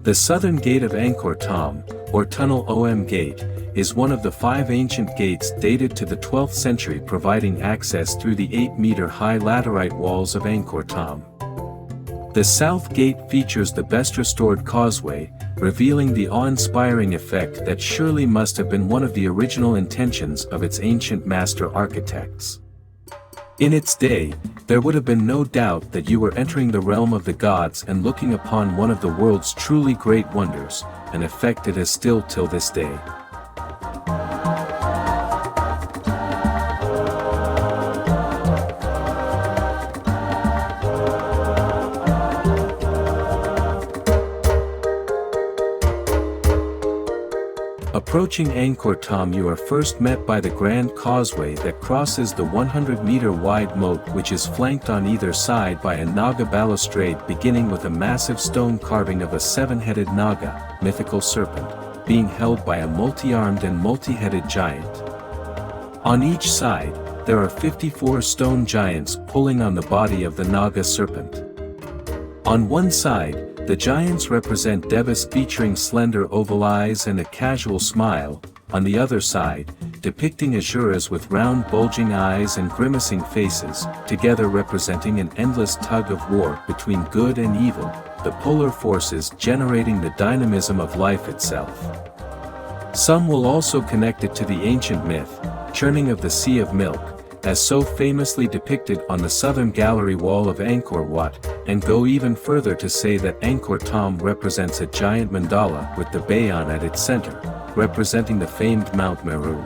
The southern gate of Angkor Thom, or Tonle Om Gate, is one of the 5 ancient gates dated to the 12th century, providing access through the 8-meter-high laterite walls of Angkor Thom. The south gate features the best-restored causeway, revealing the awe-inspiring effect that surely must have been one of the original intentions of its ancient master architects. In its day, there would have been no doubt that you were entering the realm of the gods and looking upon one of the world's truly great wonders, an effect it has still till this day. Approaching Angkor Thom, you are first met by the Grand Causeway that crosses the 100-meter-wide moat, which is flanked on either side by a Naga balustrade beginning with a massive stone carving of a 7-headed Naga, mythical serpent, being held by a multi-armed and multi-headed giant. On each side, there are 54 stone giants pulling on the body of the Naga serpent. On one side, the giants represent Devas featuring slender oval eyes and a casual smile, on the other side, depicting Asuras with round bulging eyes and grimacing faces, together representing an endless tug of war between good and evil, the polar forces generating the dynamism of life itself. Some will also connect it to the ancient myth, churning of the Sea of Milk, as so famously depicted on the southern gallery wall of Angkor Wat, and go even further to say that Angkor Thom represents a giant mandala with the Bayon at its center, representing the famed Mount Meru.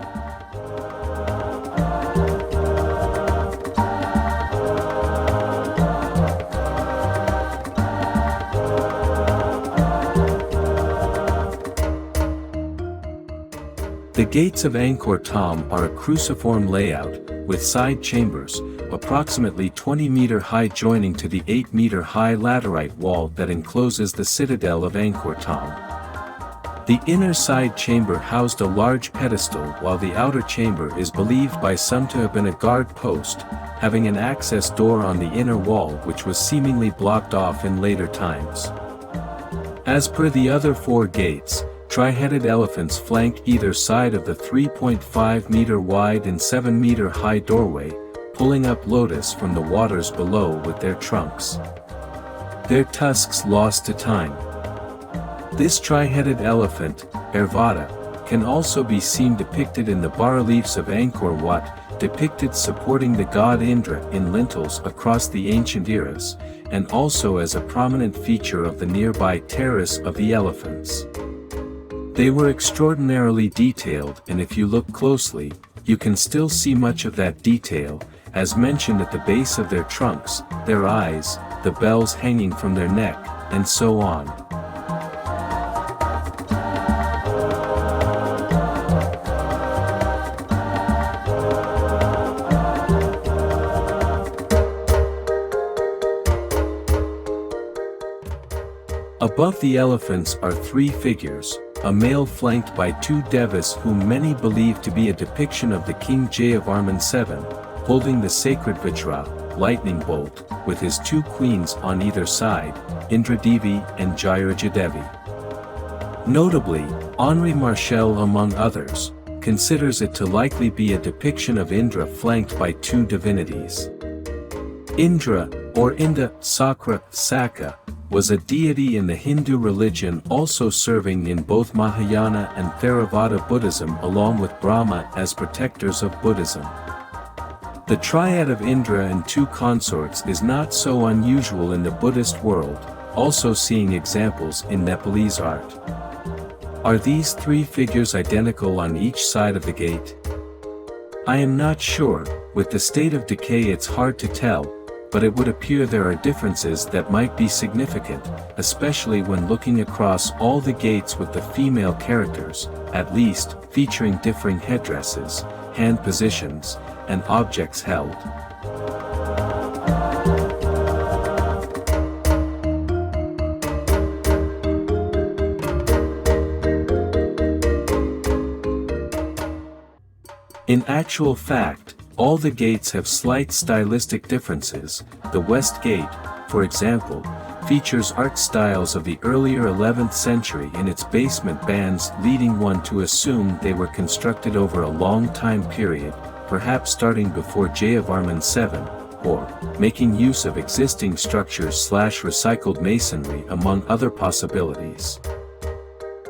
The gates of Angkor Thom are a cruciform layout, with side chambers, approximately 20-meter high, joining to the 8-meter-high laterite wall that encloses the citadel of Angkor Thom. The inner side chamber housed a large pedestal, while the outer chamber is believed by some to have been a guard post, having an access door on the inner wall which was seemingly blocked off in later times. As per the other 4 gates, tri-headed elephants flank either side of the 3.5-meter wide and 7-meter high doorway, pulling up lotus from the waters below with their trunks. Their tusks lost to time. This tri-headed elephant, Devata, can also be seen depicted in the bas-reliefs of Angkor Wat, depicted supporting the god Indra in lintels across the ancient eras, and also as a prominent feature of the nearby terrace of the elephants. They were extraordinarily detailed, and if you look closely, you can still see much of that detail, as mentioned at the base of their trunks, their eyes, the bells hanging from their neck, and so on. Above the elephants are 3 figures. A male flanked by 2 devas whom many believe to be a depiction of the King Jayavarman VII, holding the sacred Vajra, lightning bolt, with his 2 queens on either side, Indra Devi and Jayaraja Devi. Notably, Henri Marchal, among others, considers it to likely be a depiction of Indra flanked by 2 divinities. Indra, or Inda, Sakra, Saka, was a deity in the Hindu religion, also serving in both Mahayana and Theravada Buddhism along with Brahma as protectors of Buddhism. The triad of Indra and 2 consorts is not so unusual in the Buddhist world, also seeing examples in Nepalese art. Are these 3 figures identical on each side of the gate? I am not sure, with the state of decay it's hard to tell, but it would appear there are differences that might be significant, especially when looking across all the gates with the female characters, at least, featuring differing headdresses, hand positions, and objects held. In actual fact, all the gates have slight stylistic differences. The West Gate, for example, features art styles of the earlier 11th century in its basement bands, leading one to assume they were constructed over a long time period, perhaps starting before Jayavarman VII, or making use of existing structures/recycled masonry among other possibilities.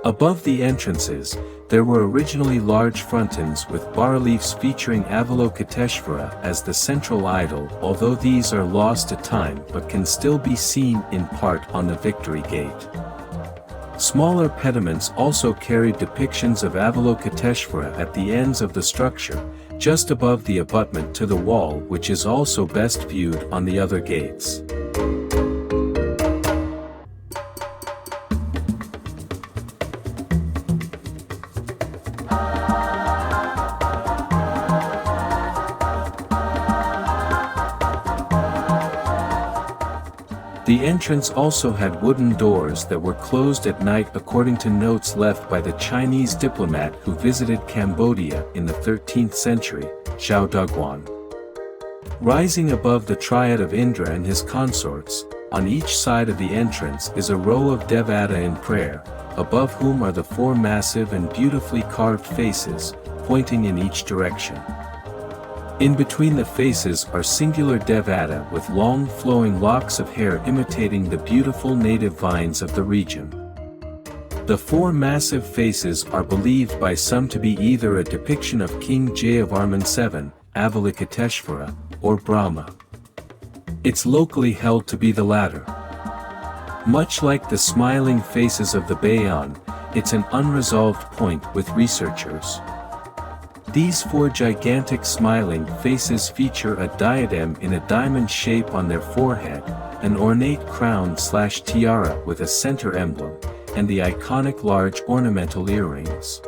Above the entrances, there were originally large frontons with bas-reliefs featuring Avalokiteshvara as the central idol, although these are lost to time but can still be seen in part on the Victory Gate. Smaller pediments also carried depictions of Avalokiteshvara at the ends of the structure, just above the abutment to the wall, which is also best viewed on the other gates. The entrance also had wooden doors that were closed at night according to notes left by the Chinese diplomat who visited Cambodia in the 13th century, Zhao Dugwan. Rising above the triad of Indra and his consorts, on each side of the entrance is a row of Devata in prayer, above whom are the four massive and beautifully carved faces, pointing in each direction. In between the faces are singular Devata with long flowing locks of hair imitating the beautiful native vines of the region. The four massive faces are believed by some to be either a depiction of King Jayavarman VII, Avalokiteshvara, or Brahma. It's locally held to be the latter. Much like the smiling faces of the Bayon, it's an unresolved point with researchers. These four gigantic smiling faces feature a diadem in a diamond shape on their forehead, an ornate crown/tiara with a center emblem, and the iconic large ornamental earrings.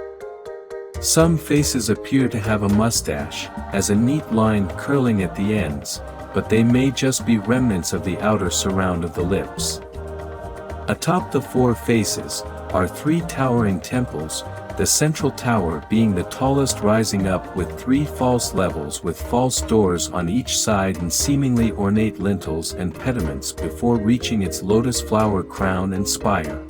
Some faces appear to have a mustache, as a neat line curling at the ends, but they may just be remnants of the outer surround of the lips. Atop the four faces are three towering temples, the central tower being the tallest, rising up with three false levels with false doors on each side and seemingly ornate lintels and pediments before reaching its lotus flower crown and spire.